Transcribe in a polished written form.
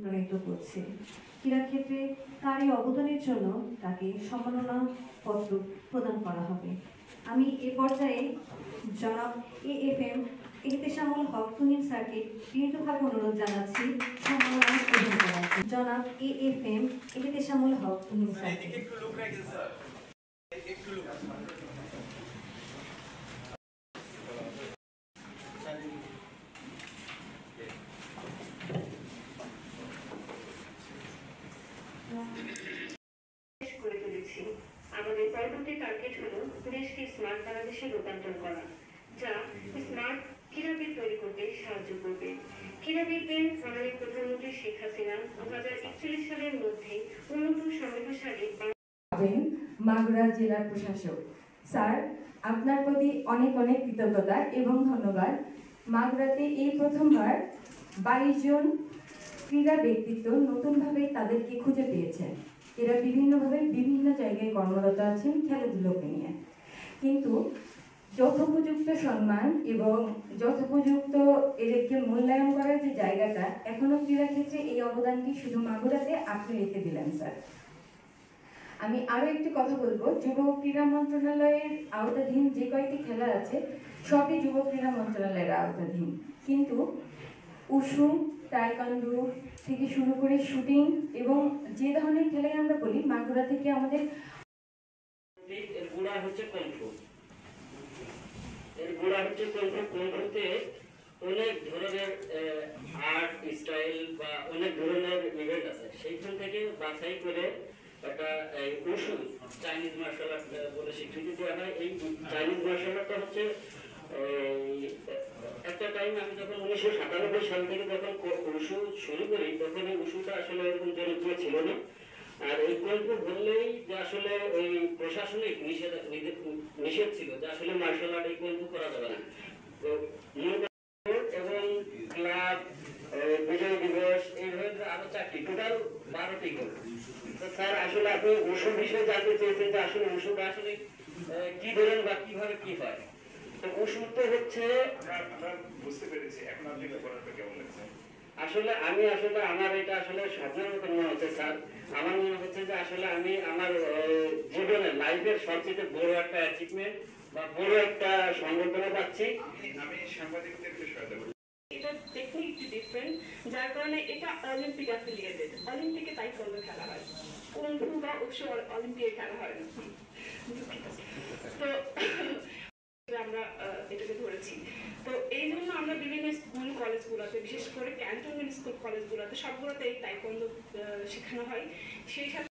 প্রণীত করছে। ক্রীড়াক্ষেত্রে তার এই অবদানের জন্য তাকে সম্মাননা পত্র প্রদান করা হবে। আমি এ পর্যায়ে জনাব AFM এহতেশামুল হক তুহিন স্যারকে বিনীতভাবে অনুরোধ জানাচ্ছি সম্মাননা প্রদান করার জন্য। জনাব AFM এহতেশামুল হক তুহিন স্যারকে। করে তুলেছি। আমাদের পরবর্তী টার্গেট হলো দেশকে স্মার্ট বাংলাদেশে রূপান্তর করা, যা স্মার্ট ক্রীড়াবিদ তৈরি করতে সাহায্য করবে। ক্রীড়াবিদদের আমাদের প্রধানমন্ত্রী শেখ হাসিনা 2041 সালের মধ্যে উন্নত সমৃদ্ধশালী মাগুরা জেলার প্রশাসক স্যার, আপনার প্রতি অনেক অনেক কৃতজ্ঞতা এবং ধন্যবাদ। মাগুরাতে এই প্রথমবার 22 জন ক্রীড়া ব্যক্তিত্ব নতুনভাবে তাদেরকে খুঁজে পেয়েছেন। এরা বিভিন্নভাবে বিভিন্ন জায়গায় কর্মরত আছেন খেলাধুলোকে নিয়ে, কিন্তু যথোপযুক্ত সম্মান এবং যথোপযুক্ত এদেরকে মূল্যায়ন করার যে জায়গাটা এখনো ক্রীড়াক্ষেত্রে এই অবদানটি শুধু মাগুরাতে আপনি রেখে দিলেন স্যার। আমি আরো একটি কথা বলবো, যুব ক্রীড়া মন্ত্রণালয়ের আওতাধীন যে কয়েকটি খেলা আছে সবই যুব ক্রীড়া মন্ত্রণালয়ের আওতাধীন, কিন্তু উশু, টাইকোয়ান্ডো থেকে শুরু করে শুটিং এবং যে ধরনের খেলাই আমরা বলি, মাগুরা থেকে আমাদের কমফুতে অনেক ধরনের আর্ট স্টাইল বা অনেক ধরনের ইভেন্ট আছে, সেইখান থেকে বাছাই করে একটা উশু চাইনিজ মার্শাল আর্ট বলে স্বীকৃতি দেওয়া হয়। এই চাইনিজ মার্শাল আর্টটা হচ্ছে একটা টাইম আমি যখন 1997 সাল থেকে যখন উশু শুরু করি তখন এই উশুটা আসলে এরকম জনপ্রিয় ছিল না। আর এই কমফু বললেই যে আসলে ওই প্রশাসনিক নিষেধ ছিল যে আসলে মার্শাল আর্ট এই কমফু করা যাবে না। তো এবং ক্লাব, বিজয় দিবস, এইভাবে আরো 4টি, টোটাল 12টি গোল। তো স্যার আসলে আপনি উশু বিষয়ে জানতে চেয়েছেন যে আসলে উশুটা আসলে কি ধরেন বা কিভাবে কি হয়। তো উশু তো হচ্ছে আমরা বুঝতে পেরেছি, এখন আপনি ব্যাপারটা কেমন লাগছে? আসলে আমার এটা আসলে স্বপ্নের মতো মনে হচ্ছে স্যার। আমার মনে হচ্ছে যে আসলে আমি আমার জীবনের লাইফের সবচেয়ে বড় একটা অ্যাচিভমেন্ট বা বড় একটা সংবর্ধনা পাচ্ছি। আমি সাংবাদিকদের বিষয়টা এটা টেকনিক একটু ডিফারেন্ট, যার কারণে এটা অলিম্পিক অ্যাফিলিয়েটেড। অলিম্পিকে তাইকোয়ান্ডো খেলা হয়, কুংফু বা উশু অলিম্পিকে খেলা হয় না। তো আমরা এটাকে ধরেছি। তো এই জন্য আমরা বিভিন্ন স্কুল কলেজগুলোতে, বিশেষ করে ক্যান্টনমেন্ট স্কুল কলেজগুলোতে সবগুলোতে এই তাইকোয়ান্ডো শেখানো হয়। সেই সাথে